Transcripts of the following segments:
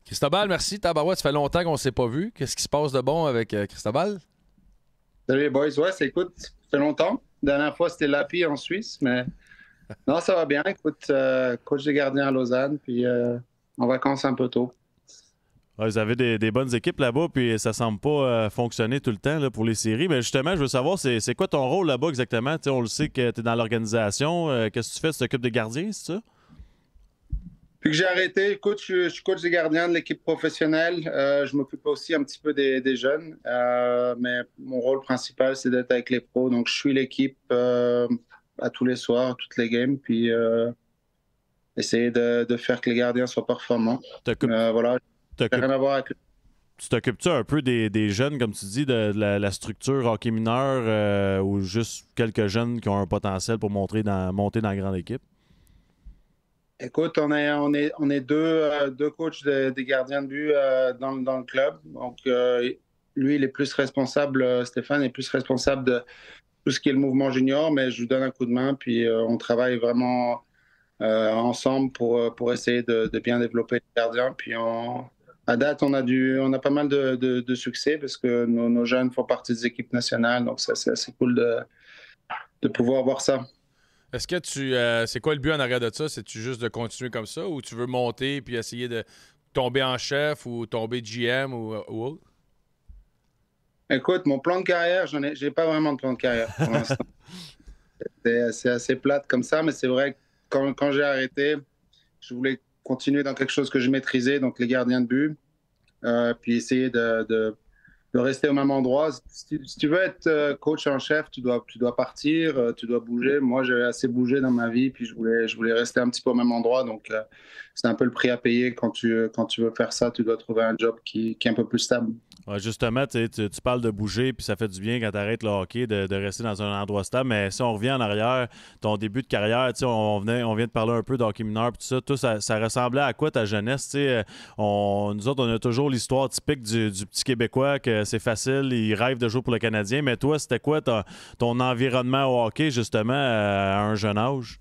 Cristobal, merci. Tabarouette, ça fait longtemps qu'on ne s'est pas vu. Qu'est-ce qui se passe de bon avec Cristobal? Salut les boys, ouais, écoute, ça fait longtemps. La dernière fois, c'était Lapi en Suisse, mais non, ça va bien. Écoute, coach des gardiens à Lausanne, puis en vacances un peu tôt. Ouais, vous avez des bonnes équipes là-bas, puis ça semble pas fonctionner tout le temps là, pour les séries. Mais justement, je veux savoir, c'est quoi ton rôle là-bas exactement? T'sais, on le sait que tu es dans l'organisation. Qu'est-ce que tu fais? Tu t'occupes des gardiens, c'est ça? Puis que j'ai arrêté, écoute, je suis coach des gardiens de l'équipe professionnelle. Je m'occupe aussi un petit peu des jeunes, mais mon rôle principal, c'est d'être avec les pros. Donc, je suis l'équipe à tous les soirs, toutes les games, puis essayer de faire que les gardiens soient performants. Voilà, rien à voir avec. Tu t'occupes-tu un peu des jeunes, comme tu dis, de la structure hockey mineur ou juste quelques jeunes qui ont un potentiel pour monter dans la grande équipe? Écoute, on est deux coachs des gardiens de but dans le club. Donc, lui, il est plus responsable, Stéphane est plus responsable de tout ce qui est le mouvement junior, mais je lui donne un coup de main, puis on travaille vraiment ensemble pour essayer de bien développer les gardiens. Puis à date, on a pas mal de succès parce que nos jeunes font partie des équipes nationales. Donc, ça, c'est assez cool de pouvoir voir ça. Est-ce que c'est quoi le but en arrière de ça? C'est-tu juste de continuer comme ça ou tu veux monter puis essayer de tomber en chef ou tomber GM ou autre? Écoute, mon plan de carrière, j'ai pas vraiment de plan de carrière pour l'instant. C'est assez plate comme ça, mais c'est vrai que quand j'ai arrêté, je voulais continuer dans quelque chose que je maîtrisais, donc les gardiens de but, puis essayer de rester au même endroit. Si tu veux être coach en chef, tu dois partir, tu dois bouger. Moi, j'ai assez bougé dans ma vie, puis je voulais rester un petit peu au même endroit. Donc, c'est un peu le prix à payer quand tu veux faire ça. Tu dois trouver un job qui est un peu plus stable. Ouais, justement, tu parles de bouger, puis ça fait du bien quand tu arrêtes le hockey de rester dans un endroit stable. Mais si on revient en arrière, ton début de carrière, on vient de parler un peu d'hockey mineur, puis tout ça, ça ressemblait à quoi ta jeunesse? Nous autres, on a toujours l'histoire typique du petit Québécois, que c'est facile, il rêve de jouer pour le Canadien. Mais toi, c'était quoi ton environnement au hockey, justement, à un jeune âge?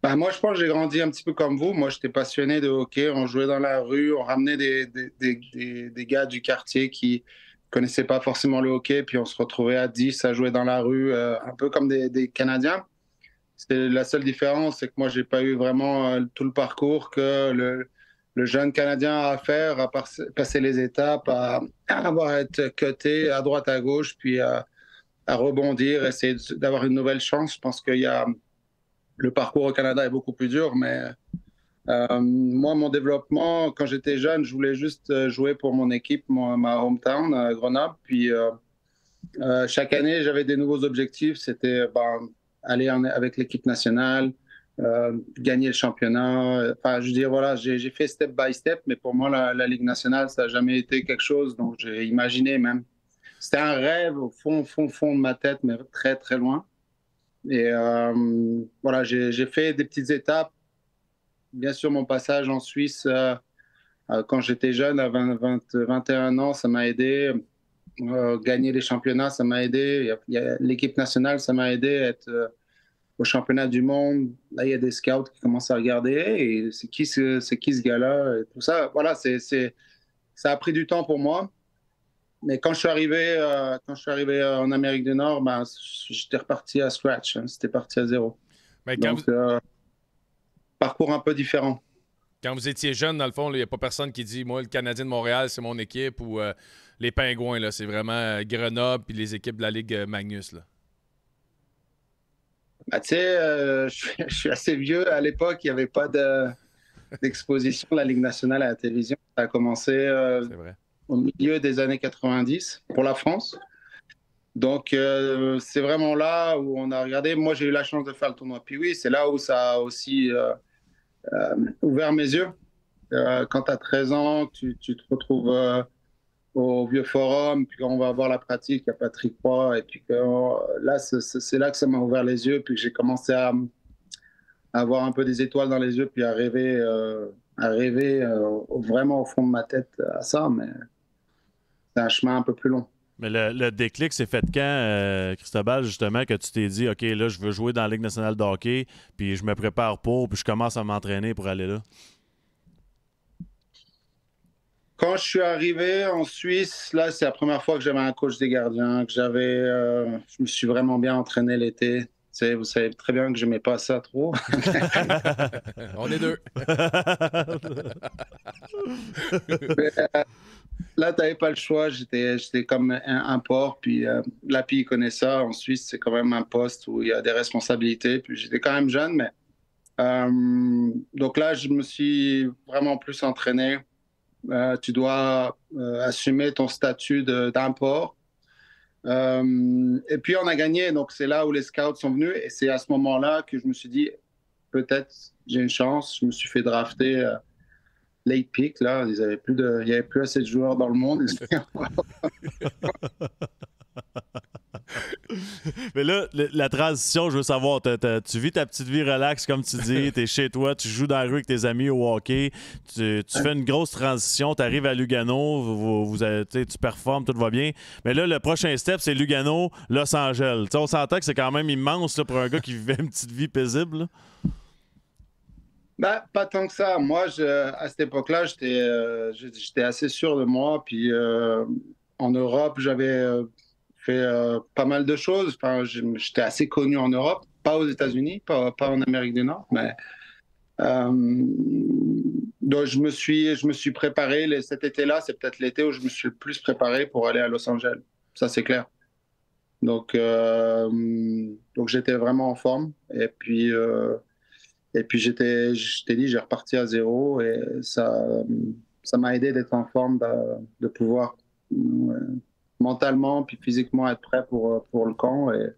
Ben, moi, je pense que j'ai grandi un petit peu comme vous. Moi, j'étais passionné de hockey. On jouait dans la rue, on ramenait des gars du quartier qui connaissaient pas forcément le hockey, puis on se retrouvait à 10 à jouer dans la rue, un peu comme des Canadiens. C'est la seule différence, c'est que moi, j'ai pas eu vraiment tout le parcours que le jeune Canadien a à faire, à passer les étapes, à avoir être cuté à droite, à gauche, puis à rebondir, essayer d'avoir une nouvelle chance. Je pense qu'il y a le parcours au Canada est beaucoup plus dur, mais moi, mon développement, quand j'étais jeune, je voulais juste jouer pour mon équipe, ma hometown, Grenoble. Puis chaque année, j'avais des nouveaux objectifs. C'était aller avec l'équipe nationale, gagner le championnat. Enfin, je veux dire, voilà, j'ai fait step by step, mais pour moi, la Ligue nationale, ça n'a jamais été quelque chose dont j'ai imaginé même. C'était un rêve au fond de ma tête, mais très, très loin. Et voilà, j'ai fait des petites étapes. Bien sûr, mon passage en Suisse, quand j'étais jeune, à 21 ans, ça m'a aidé. Gagner les championnats, ça m'a aidé. L'équipe nationale, ça m'a aidé à être au championnat du monde. Là, il y a des scouts qui commencent à regarder. Hey, c'est qui ce gars-là? Et tout ça, voilà, ça a pris du temps pour moi. Mais quand je suis arrivé en Amérique du Nord, ben, j'étais reparti à scratch. Hein. C'était parti à zéro. Mais Donc, parcours un peu différent. quand vous étiez jeune, dans le fond, il n'y a pas personne qui dit « Moi, le Canadien de Montréal, c'est mon équipe » ou les Pingouins, là, c'est vraiment Grenoble puis les équipes de la Ligue Magnus. Là. Ben, tu sais, je suis assez vieux. À l'époque, il n'y avait pas d'exposition de la Ligue nationale à la télévision. Ça a commencé C'est vrai. au milieu des années 90 pour la France. Donc, c'est vraiment là où on a regardé. Moi, j'ai eu la chance de faire le tournoi. Puis oui, c'est là où ça a aussi ouvert mes yeux. Quand tu as 13 ans, tu te retrouves au vieux forum, puis quand on va voir la pratique, il y a Patrick Roy, et puis là, c'est là que ça m'a ouvert les yeux, puis que j'ai commencé à avoir un peu des étoiles dans les yeux, puis à rêver vraiment au fond de ma tête à ça, mais c'est un chemin un peu plus long. Mais le déclic s'est fait quand, Cristobal, justement, que tu t'es dit, OK, là, je veux jouer dans la Ligue nationale de hockey, puis je me prépare puis je commence à m'entraîner pour aller là? Quand je suis arrivé en Suisse, là, c'est la première fois que j'avais un coach des gardiens, je me suis vraiment bien entraîné l'été. Vous savez très bien que je n'aimais pas ça trop. On est deux. Mais, là, tu n'avais pas le choix. J'étais comme un porc. Puis Lapi, il connaît ça. En Suisse, c'est quand même un poste où il y a des responsabilités. Puis j'étais quand même jeune, mais donc là, je me suis vraiment plus entraîné. Tu dois assumer ton statut d'import. Et puis on a gagné, donc c'est là où les scouts sont venus. Et c'est à ce moment-là que je me suis dit, peut-être j'ai une chance. Je me suis fait drafter late pick. Là, il n'y avait plus assez de joueurs dans le monde. Mais là, la transition, je veux savoir, tu vis ta petite vie relax, comme tu dis, tu es chez toi, tu joues dans la rue avec tes amis au hockey, tu fais une grosse transition, tu arrives à Lugano, tu performes, tout va bien. Mais là, le prochain step, c'est Lugano, Los Angeles. T'sais, on s'entend que c'est quand même immense là, pour un gars qui vivait une petite vie paisible. Ben, pas tant que ça. Moi, à cette époque-là, j'étais assez sûr de moi. Puis en Europe, j'avais fait pas mal de choses. Enfin, j'étais assez connu en Europe, pas aux États-Unis, pas en Amérique du Nord, mais donc je me suis préparé. Cet été-là, c'est peut-être l'été où je me suis le plus préparé pour aller à Los Angeles. Ça, c'est clair. Donc j'étais vraiment en forme. Et puis je t'ai dit, j'ai reparti à zéro et ça m'a aidé d'être en forme, de pouvoir mentalement puis physiquement être prêt pour le camp et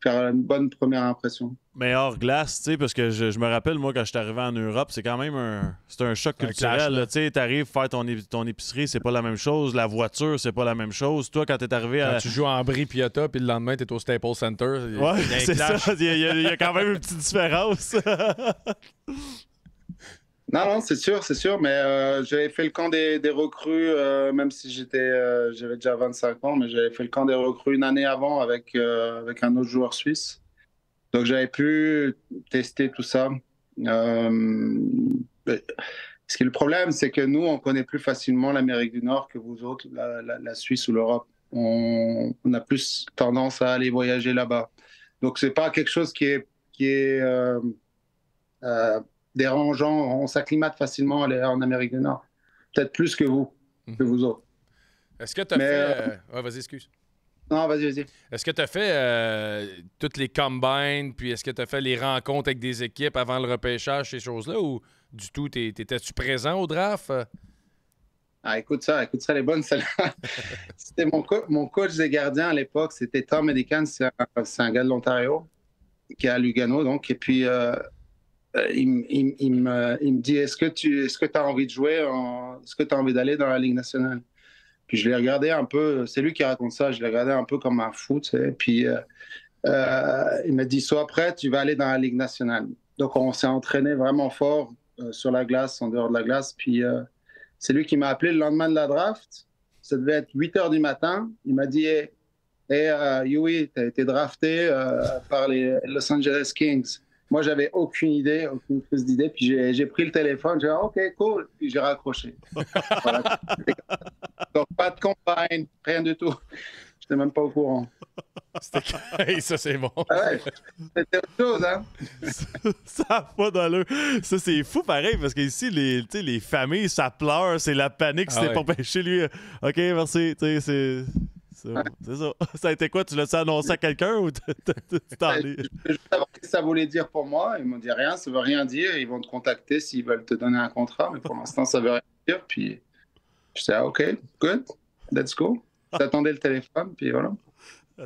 faire une bonne première impression. Mais hors glace, tu sais, parce que je me rappelle, moi, quand je suis arrivé en Europe, c'est quand même un choc culturel. Tu sais, t'arrives faire ton épicerie, c'est pas la même chose. La voiture, c'est pas la même chose. Toi, quand t'es arrivé Quand tu joues en Brie Piotta, puis le lendemain, t'es au Staples Center. Ouais, c'est ça. Il y a quand même une petite différence. Non, c'est sûr, mais j'avais fait le camp des recrues, même si j'avais déjà 25 ans, mais j'avais fait le camp des recrues une année avant avec un autre joueur suisse. Donc j'avais pu tester tout ça. Le problème, c'est que nous, on connaît plus facilement l'Amérique du Nord que vous autres, la Suisse ou l'Europe. On a plus tendance à aller voyager là-bas. Donc c'est pas quelque chose qui est dérangeant. On s'acclimate facilement à aller en Amérique du Nord. Peut-être plus que vous autres. Est-ce que tu as fait... vas-y, excuse. Non, vas-y. Est-ce que tu as fait toutes les combines, puis est-ce que tu as fait les rencontres avec des équipes avant le repêchage, ces choses-là, ou du tout, t'étais-tu présent au draft? Écoute ça, les bonnes celles-là. C'était mon coach des gardiens à l'époque, c'était Tom Medican, c'est un gars de l'Ontario, qui est à Lugano, donc, et puis il me dit, est-ce que tu as envie de jouer, est-ce que tu as envie d'aller dans la Ligue nationale? Puis je l'ai regardé un peu, c'est lui qui raconte ça, je l'ai regardé un peu comme un fou, tu sais. Puis il m'a dit, sois prêt, tu vas aller dans la Ligue nationale. Donc on s'est entraîné vraiment fort sur la glace, en dehors de la glace. Puis c'est lui qui m'a appelé le lendemain de la draft. Ça devait être 8 h du matin. Il m'a dit, hey Yui, tu as été drafté par les Los Angeles Kings. Moi, j'avais aucune prise d'idée. Puis j'ai pris le téléphone, j'ai dit, OK, cool. Puis j'ai raccroché. Voilà. Donc, pas de combine, rien du tout. Je n'étais même pas au courant. Hey, ça, c'est bon. Ouais, c'était autre chose, hein? Ça n'a pas d'allure. Ça, c'est fou pareil, parce qu'ici, les familles, ça pleure, c'est la panique, c'était pas pêché, lui. OK, merci. C'est ça. Ça a été quoi? Tu l'as annoncé à quelqu'un ou t'en es? Je veux savoir ce que ça voulait dire pour moi. Ils m'ont dit rien, ça veut rien dire. Ils vont te contacter s'ils veulent te donner un contrat, mais pour l'instant, ça veut rien dire. Puis je disais, OK, good, let's go. J'attendais le téléphone, puis voilà.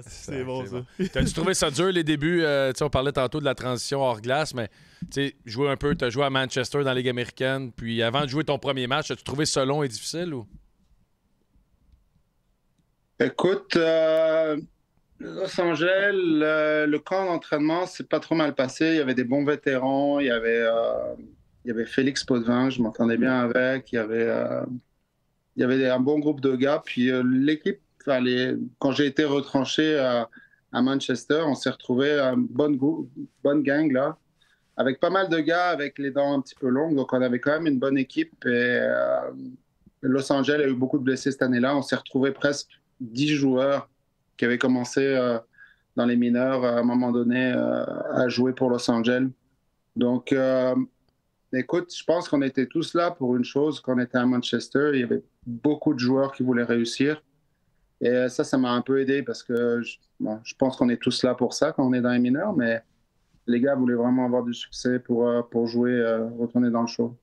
C'est bon, ça. T'as-tu trouvé ça dur, les débuts? On parlait tantôt de la transition hors glace, mais jouer un peu, t'as joué à Manchester dans la Ligue américaine, puis avant de jouer ton premier match, as-tu trouvé ça long et difficile? Ou? Écoute, Los Angeles, le camp d'entraînement, c'est pas trop mal passé. Il y avait des bons vétérans, il y avait Félix Potvin, je m'entendais bien avec, il y avait un bon groupe de gars, puis l'équipe, quand j'ai été retranché à Manchester, on s'est retrouvé un bonne gang là, avec pas mal de gars avec les dents un petit peu longues, donc on avait quand même une bonne équipe Los Angeles a eu beaucoup de blessés cette année-là. On s'est retrouvé presque 10 joueurs qui avaient commencé dans les mineurs à un moment donné à jouer pour Los Angeles. Donc, écoute, je pense qu'on était tous là pour une chose. Quand on était à Manchester, il y avait beaucoup de joueurs qui voulaient réussir. Et ça m'a un peu aidé parce que je pense qu'on est tous là pour ça quand on est dans les mineurs, mais les gars voulaient vraiment avoir du succès pour jouer, retourner dans le show.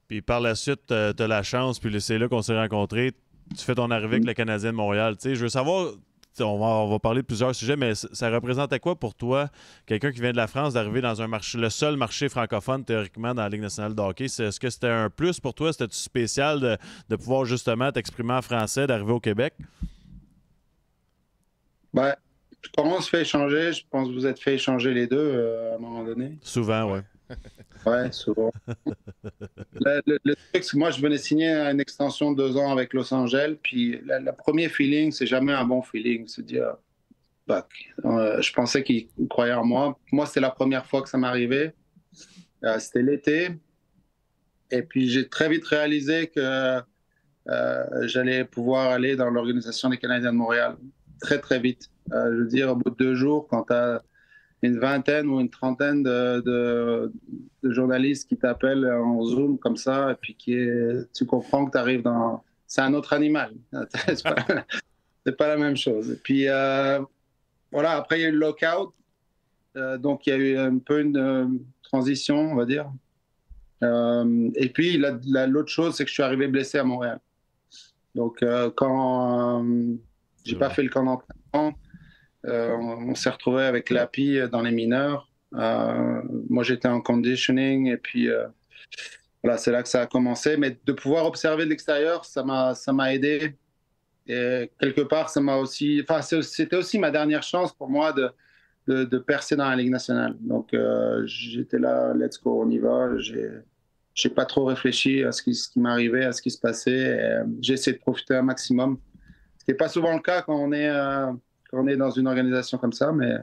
Puis par la suite, tu as la chance, puis c'est là qu'on s'est rencontrés. Tu fais ton arrivée avec le Canadien de Montréal. Tu sais, je veux savoir, on va parler de plusieurs sujets, mais ça représentait quoi pour toi, quelqu'un qui vient de la France, d'arriver dans un marché, le seul marché francophone théoriquement dans la Ligue nationale de hockey? Est-ce que c'était un plus pour toi? C'était-tu spécial de pouvoir justement t'exprimer en français, d'arriver au Québec? Ben, comment on se fait échanger? Je pense que vous êtes fait échanger les deux à un moment donné. Souvent, oui. Ouais, souvent. Le truc, c'est que moi, je venais signer une extension de 2 ans avec Los Angeles, puis le premier feeling, c'est jamais un bon feeling. Se dire, bah, je pensais qu'ils croyaient en moi. Moi, c'était la première fois que ça m'arrivait. C'était l'été. Et puis, j'ai très vite réalisé que j'allais pouvoir aller dans l'organisation des Canadiens de Montréal. Très, très vite. Je veux dire, au bout de 2 jours, quand tu as une vingtaine ou une trentaine de journalistes qui t'appellent en Zoom comme ça, et puis tu comprends que tu arrives dans... C'est un autre animal. C'est pas la même chose. Et puis, voilà, après, il y a eu le lockout. Donc, il y a eu un peu une transition, on va dire. Et puis, l'autre chose, c'est que je suis arrivé blessé à Montréal. Donc, quand j'ai pas fait le camp d'entraînement, on s'est retrouvé avec l'API dans les mineurs. Moi, j'étais en conditioning et puis voilà, c'est là que ça a commencé. Mais de pouvoir observer de l'extérieur, ça m'a aidé. Et quelque part, ça m'a aussi. Enfin, c'était aussi ma dernière chance pour moi de percer dans la Ligue nationale. Donc, j'étais là, let's go, on y va. J'ai pas trop réfléchi à ce qui m'arrivait, à ce qui se passait. J'ai essayé de profiter un maximum. Ce qui n'est pas souvent le cas quand on est dans une organisation comme ça, mais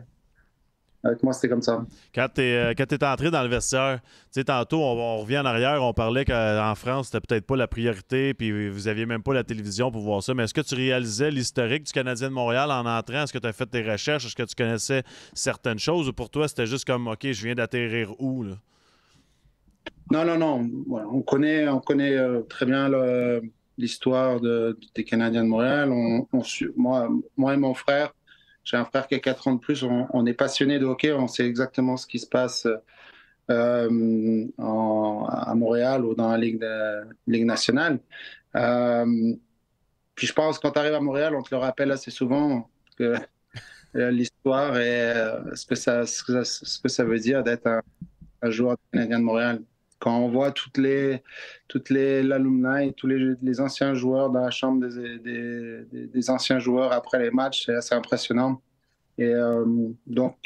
avec moi, c'était comme ça. Quand tu es entré dans le vestiaire, tu sais, tantôt, on revient en arrière, on parlait qu'en France, c'était peut-être pas la priorité, puis vous aviez même pas la télévision pour voir ça, mais est-ce que tu réalisais l'historique du Canadien de Montréal en entrant? Est-ce que tu as fait tes recherches? Est-ce que tu connaissais certaines choses? Ou pour toi, c'était juste comme, OK, je viens d'atterrir où, là? Non. Voilà, on connaît très bien l'histoire des Canadiens de Montréal. Moi et mon frère, j'ai un frère qui a 4 ans de plus, on est passionné de hockey, on sait exactement ce qui se passe à Montréal ou dans la Ligue nationale. Puis je pense que quand tu arrives à Montréal, on te le rappelle assez souvent que l'histoire et ce que ça veut dire d'être un joueur canadien de Montréal. Quand on voit l'alumni, tous les anciens joueurs dans la chambre des anciens joueurs après les matchs, c'est assez impressionnant. Et donc,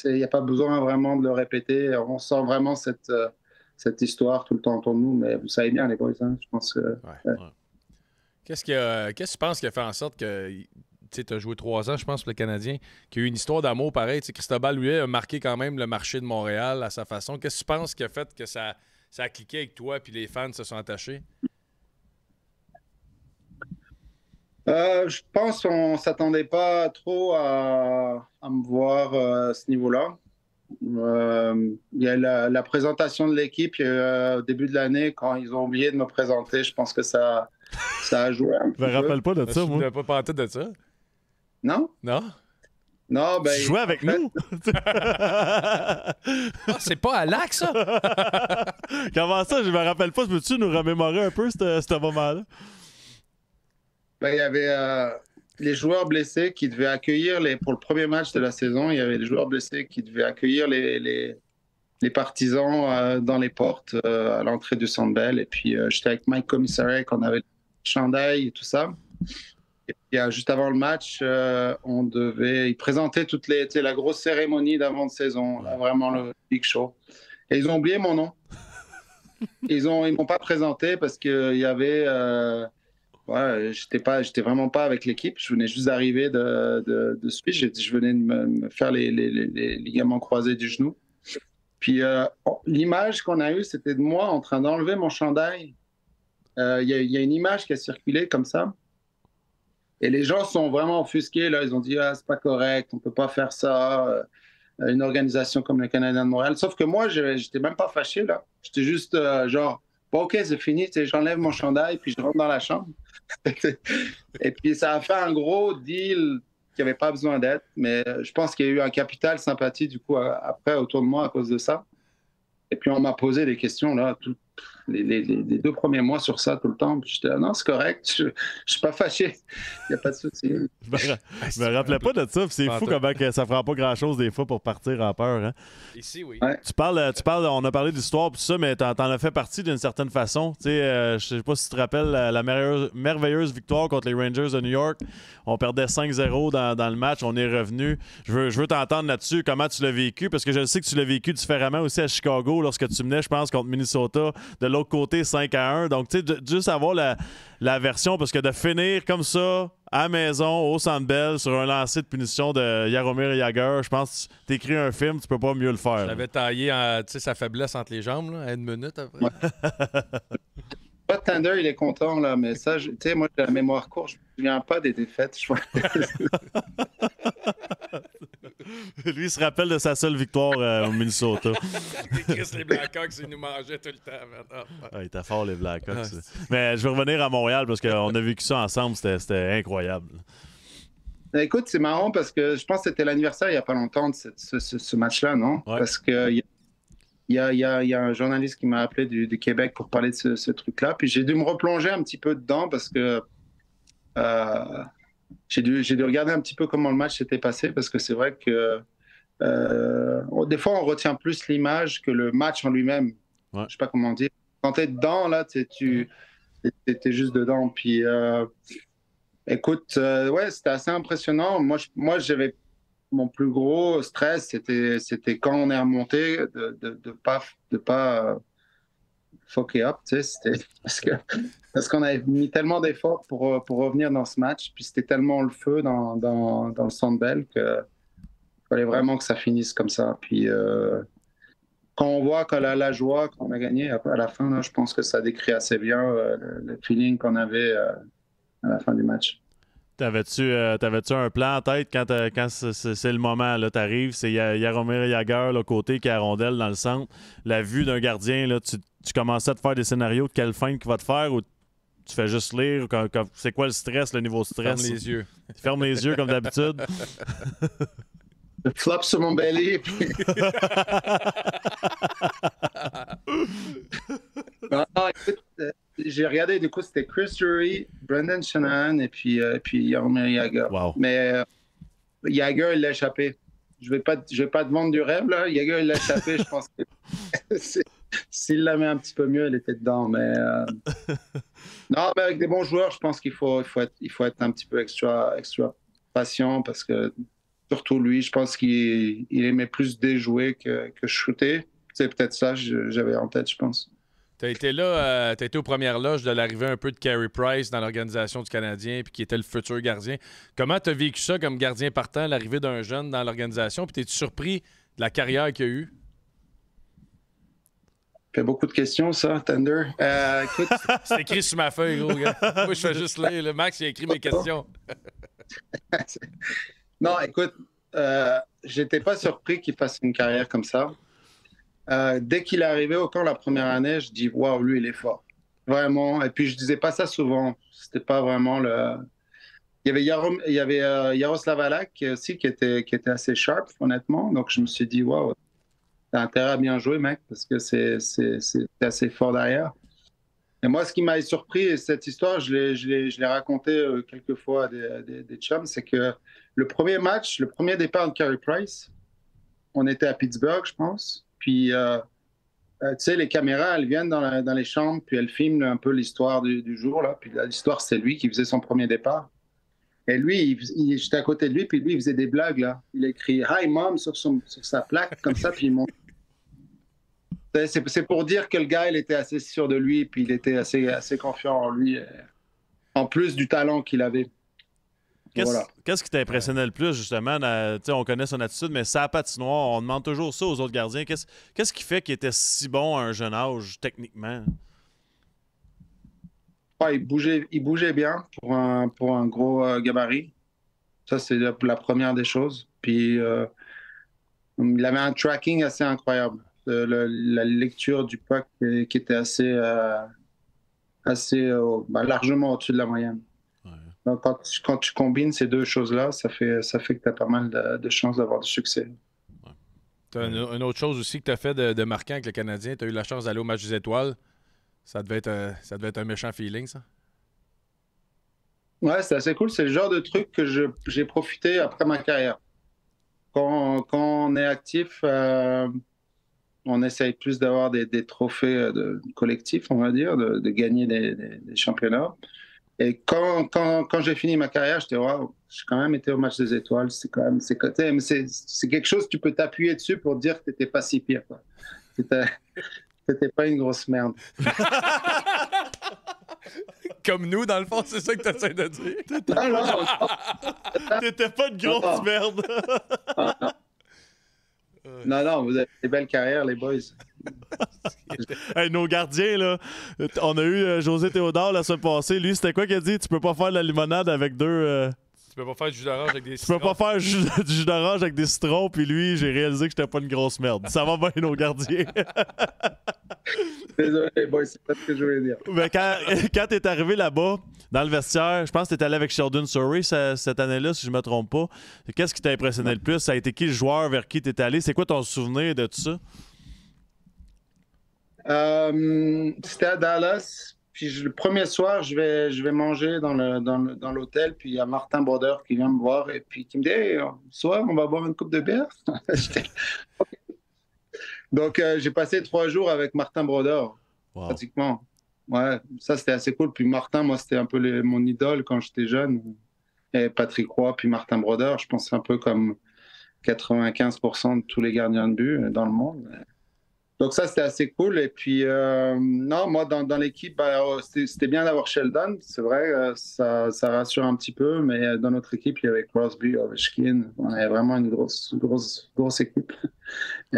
il n'y a pas besoin vraiment de le répéter. On sent vraiment cette histoire tout le temps autour de nous, mais vous savez bien, les boys, hein, je pense que... Ouais. Qu'est-ce que tu penses qui a fait en sorte que tu as joué 3 ans, je pense, pour le Canadien, qu'il y a eu une histoire d'amour pareil? Cristobal, lui, a marqué quand même le marché de Montréal à sa façon. Qu'est-ce que tu penses qui a fait que ça a cliqué avec toi puis les fans se sont attachés? Je pense qu'on ne s'attendait pas trop à me voir à ce niveau-là. Il y a la présentation de l'équipe au début de l'année, quand ils ont oublié de me présenter. Je pense que ça a joué un peu. Je me rappelle pas de ça, moi. Tu n'avais pas parlé de ça? Non? Non? Non, ben... Tu jouais avec nous? C'est pas à l'AC, ça? Comment ça? Je me rappelle pas. Peux-tu nous remémorer un peu ce moment-là? Ben, il y avait les joueurs blessés qui devaient accueillir pour le premier match de la saison. Il y avait les joueurs blessés qui devaient accueillir les partisans dans les portes à l'entrée du Centre Bell. Et puis j'étais avec Mike Commissary, on avait le chandail et tout ça. Et puis juste avant le match, ils présentaient la grosse cérémonie d'avant de saison, là, vraiment le big show. Et ils ont oublié mon nom. Ils m'ont pas présenté parce qu'il y avait j'étais vraiment pas avec l'équipe. Je venais juste d'arriver de Suisse. Je venais de me faire les ligaments croisés du genou. Puis l'image qu'on a eue, c'était de moi en train d'enlever mon chandail y a une image qui a circulé comme ça. Et les gens sont vraiment offusqués. Là. Ils ont dit, c'est pas correct, on peut pas faire ça. Une organisation comme le Canadien de Montréal. Sauf que moi, j'étais même pas fâché, là. J'étais juste genre, bon, OK, c'est fini, j'enlève mon chandail, puis je rentre dans la chambre. Et puis, ça a fait un gros deal qui n'avait pas besoin d'être, mais je pense qu'il y a eu un capital sympathie, du coup, après, autour de moi, à cause de ça. Et puis, on m'a posé des questions, là, les 2 premiers mois sur ça, tout le temps. Puis j'étais là, non, c'est correct, je suis pas fâché. Il n'y a pas de souci. Je me rappelais pas de ça. C'est fou comment que ça fera pas grand-chose des fois pour partir en peur. Hein? Ici, oui. Ouais. Tu parles, on a parlé d'histoire et tout ça, mais t'en as fait partie d'une certaine façon. Je sais pas si tu te rappelles la merveilleuse victoire contre les Rangers de New York. On perdait 5-0 dans le match. On est revenu. Je veux t'entendre là-dessus. Comment tu l'as vécu? Parce que je sais que tu l'as vécu différemment aussi à Chicago lorsque tu menais, je pense, contre Minnesota. De l'autre côté, 5-1. Donc, tu sais, juste avoir la version, parce que de finir comme ça, à la maison, au Centre Bell, sur un lancer de punition de Jaromir Jagr, je pense que tu t'écris un film, tu peux pas mieux le faire. Je l'avais taillé sa faiblesse entre les jambes, là, à 1 minute après. Ouais. Pas Tender, il est content, là, mais ça, tu sais, moi, j'ai la mémoire courte, je me souviens pas des défaites. Lui, il se rappelle de sa seule victoire au Minnesota. Les Blackhawks, ils nous mangeaient tout le temps. Il était fort, les Blackhawks. Mais je vais revenir à Montréal parce qu'on a vécu ça ensemble. C'était incroyable. Écoute, c'est marrant parce que je pense que c'était l'anniversaire il n'y a pas longtemps de ce match-là, non? Ouais. Parce qu'il y a un journaliste qui m'a appelé du Québec pour parler de ce truc-là. Puis j'ai dû me replonger un petit peu dedans parce que j'ai dû regarder un petit peu comment le match s'était passé parce que c'est vrai que des fois, on retient plus l'image que le match en lui-même. Ouais. Je sais pas comment dire. Quand tu es dedans, là, tu es juste dedans. Puis, écoute, ouais, c'était assez impressionnant. Moi, j'avais mon plus gros stress, c'était quand on est remonté de pas fuck it up, tu sais, parce qu'on avait mis tellement d'efforts pour revenir dans ce match, puis c'était tellement le feu dans le Centre Bell que fallait vraiment que ça finisse comme ça. Puis quand on voit que la joie qu'on a gagné à la fin, là, je pense que ça décrit assez bien le feeling qu'on avait à la fin du match. T'avais-tu un plan en tête quand c'est le moment, là, t'arrives, c'est Jaromir Jagr, le côté qui a la rondelle dans le centre, la vue d'un gardien, là, tu commençais à te faire des scénarios de quelle feinte qu'il va te faire ou tu fais juste lire? C'est quoi le stress, le niveau de stress? Ferme les yeux. Ferme les yeux comme d'habitude. Je flop sur mon belly. Puis... non, écoute, j'ai regardé, du coup, c'était Chris Drury, Brendan Shanahan et puis Jaromir Jagr. Wow. Mais Jagr, il l'a échappé. Je vais pas te vendre du rêve, là. Jagr, il l'a échappé. Je pense que s'il l'avait un petit peu mieux, elle était dedans. Mais non, mais avec des bons joueurs, je pense qu'il faut être un petit peu extra patient parce que surtout lui, je pense qu'il aimait plus déjouer que shooter. C'est peut-être ça que j'avais en tête, je pense. Tu as été là, tu as été aux premières loges de l'arrivée un peu de Carey Price dans l'organisation du Canadien, puis qui était le futur gardien. Comment tu as vécu ça comme gardien partant, l'arrivée d'un jeune dans l'organisation? Puis t'es-tu surpris de la carrière qu'il y a eu? Fait beaucoup de questions, ça, Thunder. Écoute... C'est écrit sur ma feuille, gros gars. Moi, je fais juste lire. Le Max, il a écrit mes questions. Non, écoute, j'étais pas surpris qu'il fasse une carrière comme ça. Dès qu'il est arrivé au camp la première année, je dis waouh, lui il est fort, vraiment. Et puis je disais pas ça souvent. C'était pas vraiment le. Il y avait Jaroslav Halak aussi qui était assez sharp, honnêtement. Donc je me suis dit waouh, t'as intérêt à bien jouer, mec, parce que c'est assez fort derrière. Et moi, ce qui m'a surpris, cette histoire, je l'ai raconté quelques fois à des chums, c'est que le premier match, le premier départ de Carey Price, on était à Pittsburgh, je pense. Puis, tu sais, les caméras, elles viennent dans les chambres, puis elles filment un peu l'histoire du jour. Là. Puis l'histoire, c'est lui qui faisait son premier départ. Et lui, j'étais à côté de lui, puis lui, il faisait des blagues. Là. Il a écrit « Hi, Mom » sur sa plaque, comme ça, puis il monte. C'est pour dire que le gars, il était assez sûr de lui, puis il était assez confiant en lui, en plus du talent qu'il avait. Qu'est-ce qui t'impressionnait le plus, justement? On connaît son attitude, mais sa patinoire, on demande toujours ça aux autres gardiens. Qu'est-ce qui fait qu'il était si bon à un jeune âge, techniquement? Ouais, il bougeait bien pour un gros gabarit. Ça, c'est la première des choses. Puis, il avait un tracking assez incroyable. La lecture du puck qui était largement au-dessus de la moyenne. Ouais. Donc, quand tu combines ces deux choses-là, ça fait que tu as pas mal de chances d'avoir du succès. T'as une autre chose aussi que tu as fait de marquant avec le Canadien. Tu as eu la chance d'aller au match des étoiles. Ça devait être un méchant feeling, ça. Ouais, c'est assez cool. C'est le genre de truc que j'ai profité après ma carrière. Quand on est actif, on essaye plus d'avoir des trophées collectifs, on va dire, de gagner des championnats. Et quand j'ai fini ma carrière, j'étais waouh, j'ai quand même été au match des étoiles. C'est quelque chose que tu peux t'appuyer dessus pour dire que t'étais pas si pire, quoi. T'étais pas une grosse merde. Comme nous, dans le fond, c'est ça que tu essaies de dire. T'étais pas une grosse merde. Non, vous avez des belles carrières, les boys. Hey, nos gardiens, là, on a eu José Théodore la semaine passée. Lui, c'était quoi qu'il a dit? Tu peux pas faire de la limonade avec deux... Tu peux pas faire du jus d'orange avec des citrons. Tu peux pas faire du jus d'orange avec des citrons. Puis lui, j'ai réalisé que j'étais pas une grosse merde. Ça va bien, nos gardiens. Désolé, boys, c'est pas ce que je voulais dire. Mais quand t'es arrivé là-bas, dans le vestiaire, je pense que t'es allé avec Sheldon Surrey cette année-là, si je me trompe pas. Qu'est-ce qui t'a impressionné le plus? Ça a été qui le joueur vers qui t'es allé? C'est quoi ton souvenir de tout ça? C'était à Dallas. Puis le premier soir, je vais manger dans l'hôtel. Puis il y a Martin Brodeur qui vient me voir et puis qui me dit hey, ce soir, on va boire une coupe de bière. Donc, j'ai passé 3 jours avec Martin Brodeur, pratiquement. Ouais, ça, c'était assez cool. Puis Martin, moi, c'était un peu mon idole quand j'étais jeune. Et Patrick Roy, puis Martin Brodeur, je pense un peu comme 95% de tous les gardiens de but dans le monde. Donc ça, c'était assez cool. Et puis, non, moi, dans l'équipe, c'était bien d'avoir Sheldon. C'est vrai, ça rassure un petit peu. Mais dans notre équipe, il y avait Crosby, Ovechkin. On avait vraiment une grosse équipe. Et,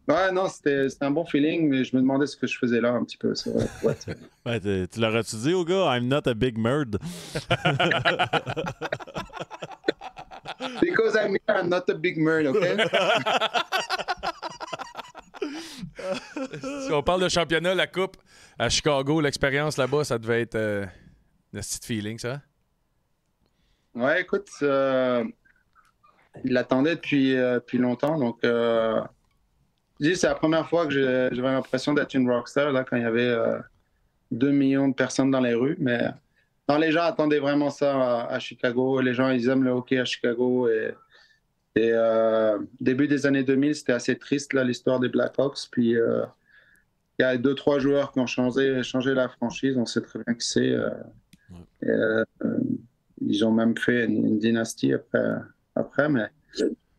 ouais, non, c'était un bon feeling, mais je me demandais ce que je faisais là un petit peu. C'est vrai. Ouais, tu l'aurais-tu dit au gars? I'm not a big nerd. Because I'm not a big nerd, OK? Si on parle de championnat, la coupe à Chicago, l'expérience là-bas, ça devait être un petit feeling, ça? Ouais, écoute, il l'attendait depuis longtemps, donc c'est la première fois que j'avais l'impression d'être une rockstar, là, quand il y avait 2 millions de personnes dans les rues, mais non, les gens attendaient vraiment ça à Chicago. Les gens, ils aiment le hockey à Chicago et début des années 2000, c'était assez triste, là, l'histoire des Blackhawks. Puis, il y a 2-3 joueurs qui ont changé la franchise. On sait très bien que c'est. Ils ont même fait une dynastie après. Mais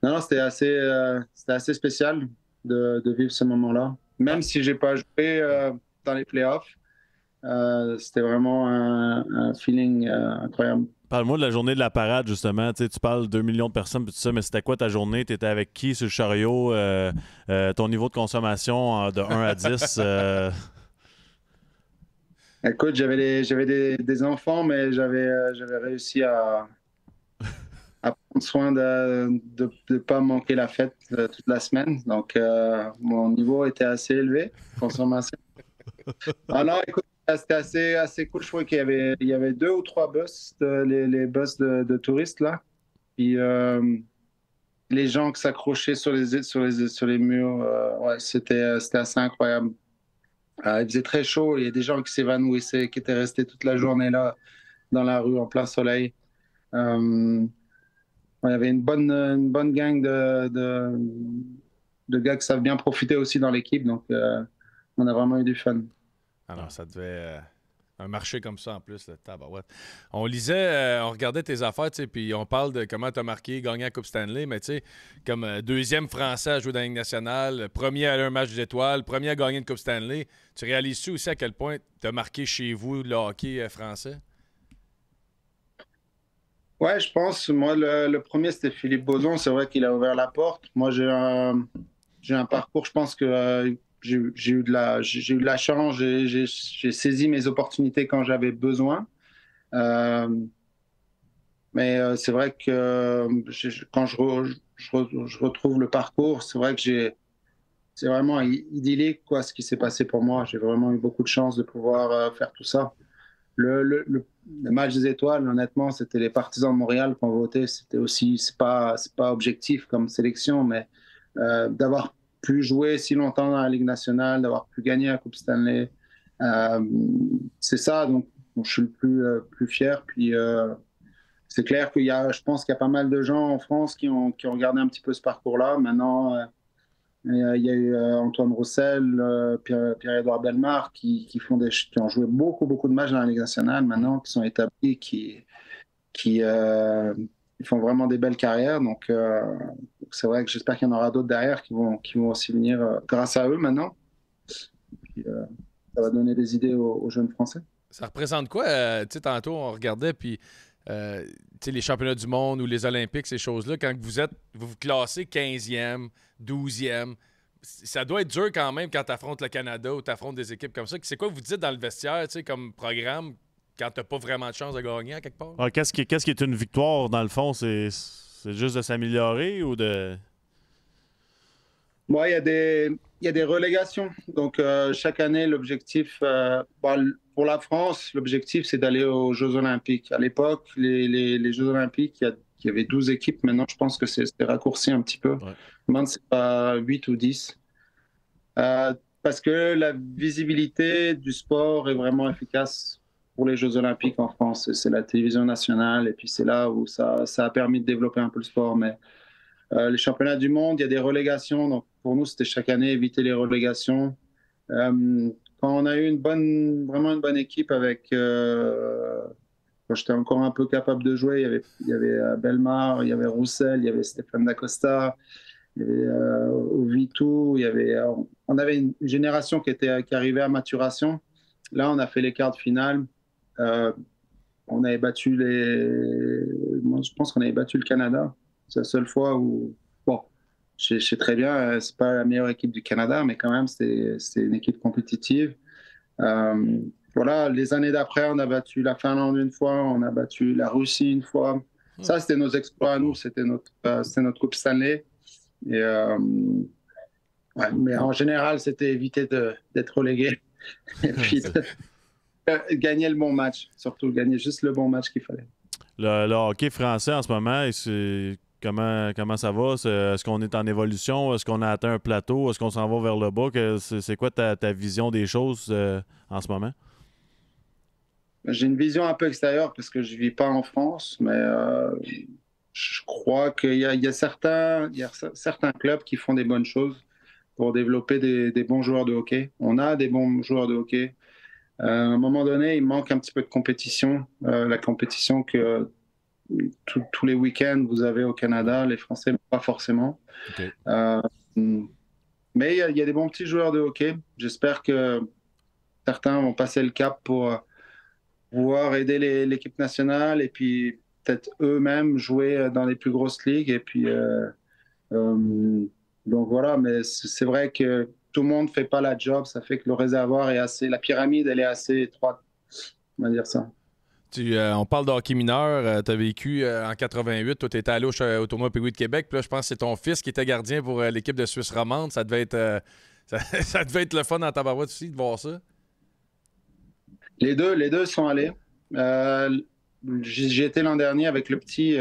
non, c'était assez spécial de vivre ce moment-là. Même si je n'ai pas joué dans les playoffs, c'était vraiment un feeling incroyable. Parle-moi de la journée de la parade, justement. Tu parles 2 millions de personnes et tout ça, mais c'était quoi ta journée? Tu étais avec qui sur le chariot? Ton niveau de consommation de 1 à 10? Écoute, j'avais des enfants, mais j'avais réussi à prendre soin de ne pas manquer la fête toute la semaine. Donc, mon niveau était assez élevé, consommation. Ah non, écoute, c'était assez cool. Je crois qu'il y avait 2 ou 3 bus, les bus de touristes, là. Puis les gens qui s'accrochaient sur les murs, ouais, c'était assez incroyable. Il faisait très chaud. Il y a des gens qui s'évanouissaient, qui étaient restés toute la journée là, dans la rue, en plein soleil. Il y avait une bonne gang de gars qui savent bien profiter aussi dans l'équipe. Donc, on a vraiment eu du fun. Alors, ça devait... un marché comme ça, en plus, le tabarouette. On lisait, on regardait tes affaires, tu sais, puis on parle de comment tu as marqué, gagné la Coupe Stanley, mais tu sais, comme deuxième Français à jouer dans la Ligue nationale, premier à aller à un match des étoiles, premier à gagner une Coupe Stanley. Tu réalises-tu aussi à quel point tu as marqué chez vous le hockey français? Ouais, je pense. Moi, le premier, c'était Philippe Boson. C'est vrai qu'il a ouvert la porte. Moi, j'ai un parcours, je pense que j'ai eu de la chance, j'ai saisi mes opportunités quand j'avais besoin. Mais c'est vrai que quand je retrouve le parcours, c'est vrai que c'est vraiment idyllique quoi, ce qui s'est passé pour moi. J'ai vraiment eu beaucoup de chance de pouvoir faire tout ça. Le match des étoiles, honnêtement, c'était les partisans de Montréal qui ont voté. C'était aussi, c'est pas objectif comme sélection, mais d'avoir pu jouer si longtemps dans la Ligue nationale, d'avoir pu gagner la Coupe Stanley, c'est ça. Donc, je suis le plus fier. Puis, c'est clair je pense qu'il y a pas mal de gens en France qui ont regardé un petit peu ce parcours-là. Maintenant, il y a eu Antoine Roussel, Pierre-Édouard Bellemare qui ont joué beaucoup de matchs dans la Ligue nationale maintenant, qui sont établis, qui font vraiment des belles carrières. Donc, c'est vrai que j'espère qu'il y en aura d'autres derrière qui vont aussi venir grâce à eux maintenant. Puis, ça va donner des idées aux jeunes Français. Ça représente quoi? Tu sais, tantôt, on regardait, puis les championnats du monde ou les Olympiques, ces choses-là, quand vous vous classez 15e, 12e, ça doit être dur quand même quand tu affrontes le Canada ou tu affrontes des équipes comme ça. C'est quoi vous dites dans le vestiaire, comme programme, quand tu n'as pas vraiment de chance de gagner à quelque part? Ah, qu'est-ce qui est une victoire, dans le fond? C'est juste de s'améliorer ou de... Moi, il y a des relégations. Donc, chaque année, l'objectif, pour la France, l'objectif, c'est d'aller aux Jeux Olympiques. À l'époque, les Jeux Olympiques, il y avait 12 équipes. Maintenant, je pense que c'est raccourci un petit peu. Ouais. Maintenant, c'est pas 8 ou 10. Parce que la visibilité du sport est vraiment efficace pour les Jeux Olympiques en France. C'est la télévision nationale et puis c'est là où ça a permis de développer un peu le sport. Mais les championnats du monde, il y a des relégations. Donc, pour nous, c'était chaque année éviter les relégations. Quand on a eu vraiment une bonne équipe avec... quand j'étais encore un peu capable de jouer, il y avait Bellemare, il y avait Roussel, il y avait Stéphane Dacosta, il y avait Ovitou, on avait une génération qui arrivait à maturation. Là, on a fait les quarts de finale. On avait battu moi, je pense qu'on avait battu le Canada. C'est la seule fois où... Bon, je sais très bien, c'est pas la meilleure équipe du Canada, mais quand même, c'est une équipe compétitive. Voilà, les années d'après, on a battu la Finlande une fois, on a battu la Russie une fois. Ça, c'était nos exploits à nous, c'était notre Coupe Stanley. Et, ouais, mais en général, c'était éviter d'être relégué. Et puis, gagner le bon match, surtout gagner juste le bon match qu'il fallait. Le hockey français en ce moment, comment ça va? Est-ce qu'on est en évolution? Est-ce qu'on a atteint un plateau? Est-ce qu'on s'en va vers le bas? C'est quoi ta vision des choses en ce moment? J'ai une vision un peu extérieure parce que je ne vis pas en France, mais je crois qu'il y a certains clubs qui font des bonnes choses pour développer des bons joueurs de hockey. On a des bons joueurs de hockey. À un moment donné, il manque un petit peu de compétition. La compétition que tous les week-ends vous avez au Canada, les Français, pas forcément. Okay. Mais il y a des bons petits joueurs de hockey. J'espère que certains vont passer le cap pour pouvoir aider l'équipe nationale et puis peut-être eux-mêmes jouer dans les plus grosses ligues. Et puis, donc voilà, mais c'est vrai que tout le monde ne fait pas la job. Ça fait que le réservoir est la pyramide, elle est assez étroite. On va dire ça. On parle de hockey mineur. Tu as vécu en 88. Toi, tu étais allé au tournoi Pee-Wee de Québec. Puis là, je pense que c'est ton fils qui était gardien pour l'équipe de Suisse romande. Ça devait être, ça devait être le fun dans ta barouette aussi de voir ça. Les deux sont allés. J'y étais l'an dernier avec le petit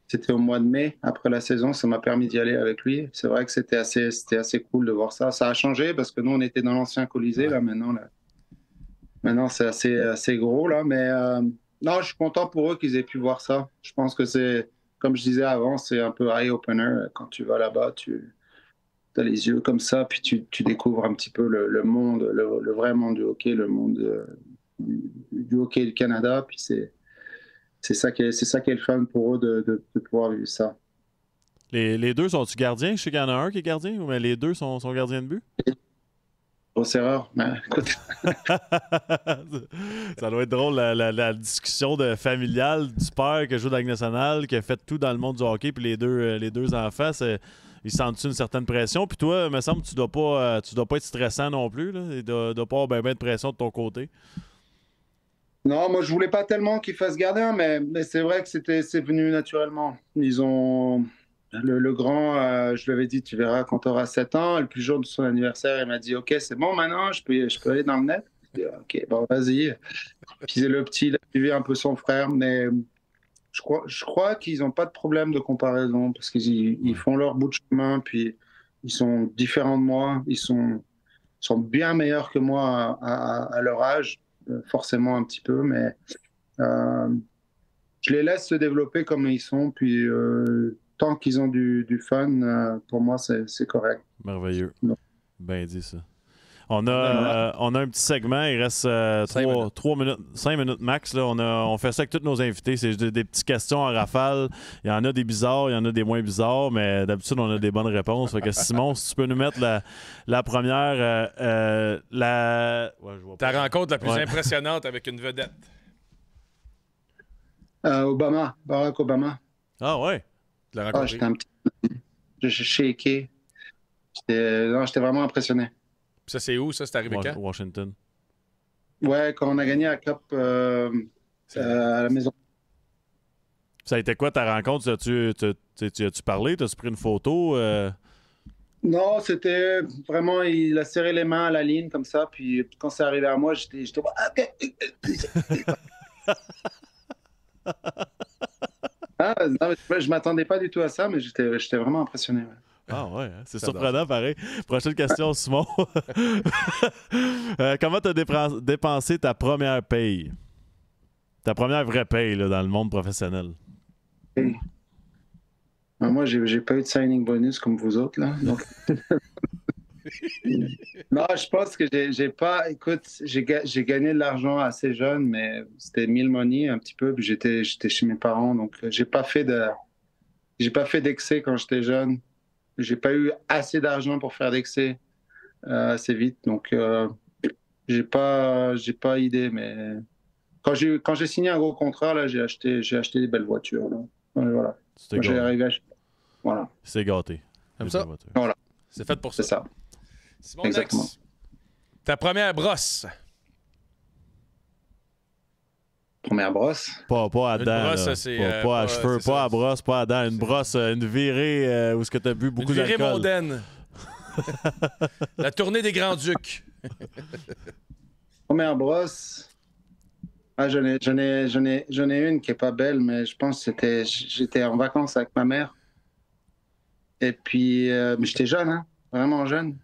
c'était au mois de mai, après la saison. Ça m'a permis d'y aller avec lui. C'est vrai que c'était assez cool de voir ça. Ça a changé parce que nous, on était dans l'ancien Colisée. Là, maintenant, c'est assez gros. Là, mais non, je suis content pour eux qu'ils aient pu voir ça. Je pense que c'est, comme je disais avant, c'est un peu eye-opener. Quand tu vas là-bas, tu as les yeux comme ça, puis tu découvres un petit peu le monde, le vrai monde du hockey, le monde du hockey du Canada. Puis c'est ça qui est le fun pour eux de pouvoir vivre ça. Les deux sont-ils gardiens? Je sais qu'il y en a un qui est gardien, mais les deux sont gardiens de but? Grosse erreur, mais écoute. Ça doit être drôle, la discussion familiale du père qui joue dans la Ligue nationale, qui a fait tout dans le monde du hockey, puis les deux enfants. ils sentent une certaine pression. Puis toi, il me semble que tu dois pas être stressant non plus. Là. Il doit pas avoir ben de pression de ton côté. Non, moi, je voulais pas tellement qu'il fasse gardien, mais c'est vrai que c'est venu naturellement. Ils ont... Le grand, je lui avais dit, tu verras quand tu auras 7 ans. Le plus jour de son anniversaire, il m'a dit, OK, c'est bon maintenant, je peux aller dans le net. Je dis, OK, bon, vas-y. Puis le petit, il a suivi un peu son frère, mais je crois qu'ils n'ont pas de problème de comparaison parce qu'ils font leur bout de chemin, puis ils sont différents de moi. Ils sont bien meilleurs que moi à leur âge, forcément un petit peu, mais je les laisse se développer comme ils sont, puis tant qu'ils ont du fun, pour moi, c'est correct. Merveilleux. Non. Bien dit, ça. On a un petit segment, il reste 5 minutes max. Là. On fait ça avec tous nos invités. C'est des petites questions en rafale. Il y en a des bizarres, il y en a des moins bizarres, mais d'habitude, on a des bonnes réponses. Fait que Simon, si tu peux nous mettre la première. Ta rencontre la plus impressionnante avec une vedette? Barack Obama. Ah ouais? Tu l'as rencontré? J'étais un petit... J'ai shaké. J'étais vraiment impressionné. Puis ça, c'est où, ça? C'est arrivé quand? Washington. Ouais, quand on a gagné la Cup à la maison. Ça a été quoi ta rencontre? As-tu parlé? T'as-tu pris une photo? Non, c'était vraiment... Il a serré les mains à la ligne comme ça, puis quand c'est arrivé à moi, j'étais... Non, je m'attendais pas du tout à ça, mais j'étais vraiment impressionné. Ouais. Ah ouais, hein? C'est surprenant pareil. Prochaine question, Simon. Comment tu as dépensé ta première paye? Ta première vraie paye là, dans le monde professionnel? Moi, j'ai pas eu de signing bonus comme vous autres, là. Donc... Non, je pense que j'ai pas... Écoute, j'ai gagné de l'argent assez jeune, mais c'était meal money un petit peu, puis j'étais chez mes parents, donc j'ai pas fait d'excès quand j'étais jeune. J'ai pas eu assez d'argent pour faire d'excès assez vite, donc j'ai pas idée, mais quand j'ai signé un gros contrat, là, j'ai acheté des belles voitures. Là. Voilà. Quand j'ai arrivé à... Voilà. C'est gâté. Comme ça? Voilà. C'est fait pour ça. C'est ça. Simon, exactement. Next, ta première brosse? Première brosse? Pas à dents. Brosse, c'est, pas à cheveux, pas à brosse, pas à dents. Une brosse, une virée où est-ce que tu as bu beaucoup d'alcool. Une virée mondaine. La tournée des Grands-Ducs. Première brosse? Ah, j'en ai une qui est pas belle, mais je pense que j'étais en vacances avec ma mère. Et puis, mais j'étais jeune, hein, vraiment jeune.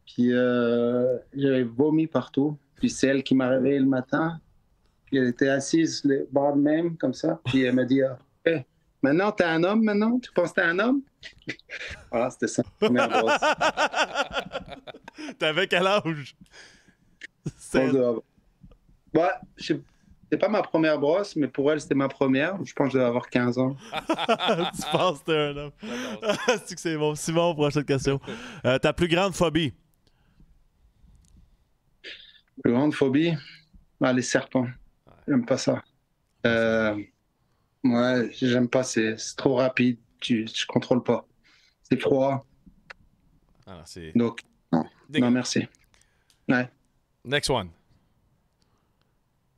Puis, j'avais vomi partout. Puis, c'est elle qui m'a réveillé le matin. Puis, elle était assise, les bras de même, comme ça. Puis, elle m'a dit, hey, maintenant, t'es un homme, maintenant? Tu penses que t'es un homme? Voilà, c'était ça, première brosse. T'avais quel âge? Ouais, c'est pas ma première brosse, mais pour elle, c'était ma première. Je pense que je devais avoir 15 ans. Tu penses que t'es un homme. C'est que c'est bon. Simon, prochaine question. Ta plus grande phobie? Plus grande phobie? Ah, les serpents. J'aime pas ça. Ouais, j'aime pas. C'est trop rapide. Je contrôle pas. C'est froid. Alors, donc, non, merci. Ouais. Next one.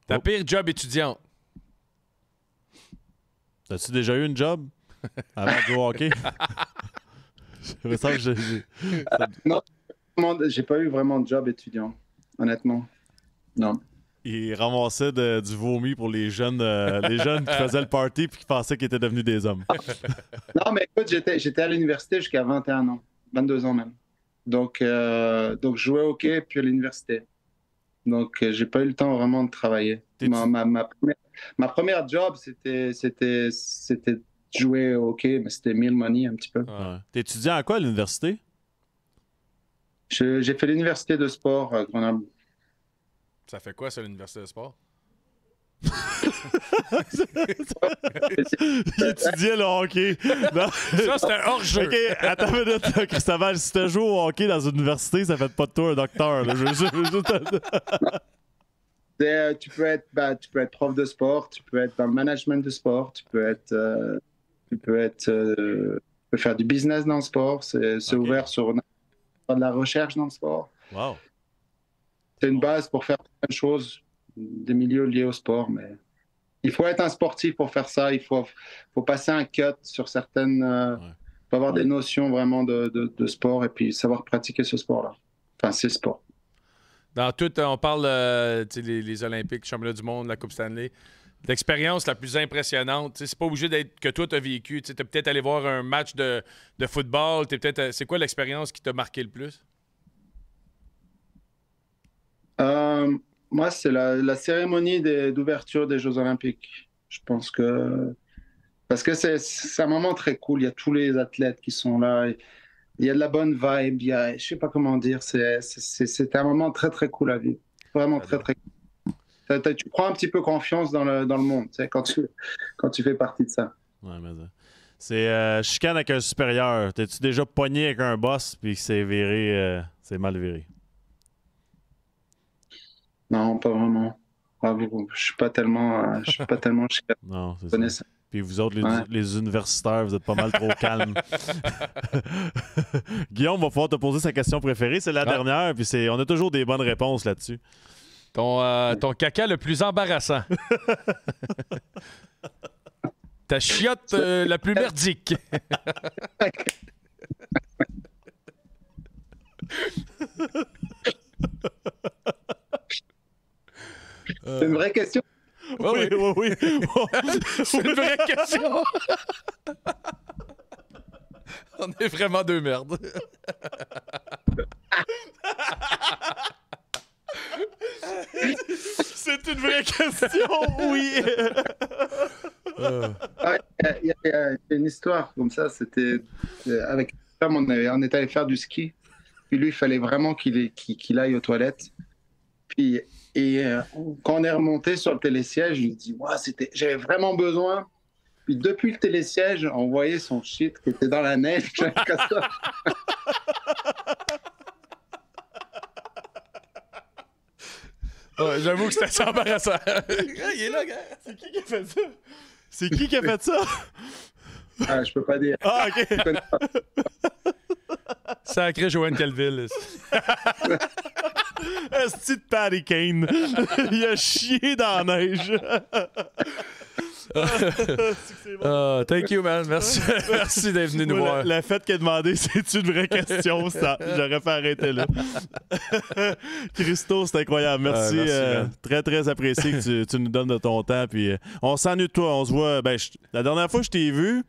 Ta pire job étudiante? As-tu déjà eu une job avant de jouer au hockey? Non, j'ai pas eu vraiment de job étudiant, honnêtement. Non. Il ramassait du vomi pour les jeunes qui faisaient le party puis qui pensaient qu'ils étaient devenus des hommes. Non, mais écoute, j'étais à l'université jusqu'à 21 ans, 22 ans même. Donc je jouais au hockey puis à l'université. Donc, j'ai pas eu le temps vraiment de travailler. Ma première job, c'était de jouer au hockey, mais c'était meal money un petit peu. Ouais. T'es étudiant à quoi à l'université? J'ai fait l'université de sport à Grenoble. Ça fait quoi, ça, l'université de sport? Il étudiait le hockey. Non. Ça, c'est un hors-jeu. OK, attends une minute, là, Christophe. Si tu joues au hockey dans une université, ça fait pas de toi un docteur. Là. Tu peux être prof de sport, tu peux être dans le management de sport, tu peux être peux faire du business dans le sport. C'est ouvert sur de la recherche dans le sport. Wow. C'est une base pour faire plein de choses, des milieux liés au sport, mais il faut être un sportif pour faire ça. Il faut passer un cut sur certaines... Il faut avoir des notions vraiment de sport et puis savoir pratiquer ce sport-là. Enfin, c'est sport. Dans tout, on parle les Olympiques, championnats du monde, la Coupe Stanley. L'expérience la plus impressionnante, c'est pas obligé d'être que toi, tu as vécu. Tu es peut-être allé voir un match de football. C'est quoi l'expérience qui t'a marqué le plus? Moi, c'est la cérémonie d'ouverture des Jeux Olympiques. Je pense que... Parce que c'est un moment très cool. Il y a tous les athlètes qui sont là. Il y a de la bonne vibe. Je sais pas comment dire. C'est un moment très, très cool à vivre. Vraiment très, très cool. Tu prends un petit peu confiance dans le monde, tu sais, quand tu fais partie de ça. Ouais, mais c'est chicane avec un supérieur. T'es-tu déjà pogné avec un boss puis c'est viré, c'est mal viré? Non, pas vraiment. Je suis pas tellement chicane. Non, c'est ça. Puis vous autres, les universitaires, vous êtes pas mal trop calmes. Guillaume va pouvoir te poser sa question préférée. C'est la dernière, puis on a toujours des bonnes réponses là-dessus. Ton caca le plus embarrassant. Ta chiotte la plus merdique. C'est une vraie question. Oui. C'est une vraie question. On est vraiment deux merdes. C'est une vraie question, oui. Il y a une histoire comme ça. C'était avec une femme, on est allé faire du ski. Puis lui, il fallait vraiment qu'il aille aux toilettes. Puis quand on est remonté sur le télésiège, il dit j'avais vraiment besoin. Puis depuis le télésiège, on voyait son shit qui était dans la neige. Ouais, j'avoue que c'était assez embarrassant. Il est là, gars. C'est qui a fait ça? C'est qui a fait ça? Je peux pas dire. Ah, OK. Sacré Joanne Calville. Esti de Patty Kane. Il a chié dans la neige. Thank you, man. Merci, merci d'être venu nous voir. La fête qu'il a demandé, c'est une vraie question, ça. J'aurais fait arrêter là. Christo, c'est incroyable. Merci. Très, très apprécié que tu nous donnes de ton temps. Puis, on s'ennuie de toi. On se voit. La dernière fois que je t'ai vu,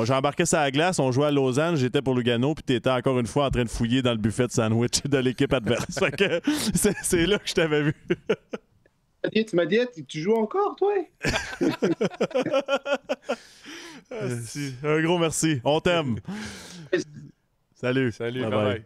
j'ai embarqué sur la glace, on jouait à Lausanne, j'étais pour Lugano, puis t'étais encore une fois en train de fouiller dans le buffet de sandwich de l'équipe adverse. Fait que c'est là que je t'avais vu. Tu m'as dit, tu joues encore, toi? Un gros merci. On t'aime. Salut. Salut, bye.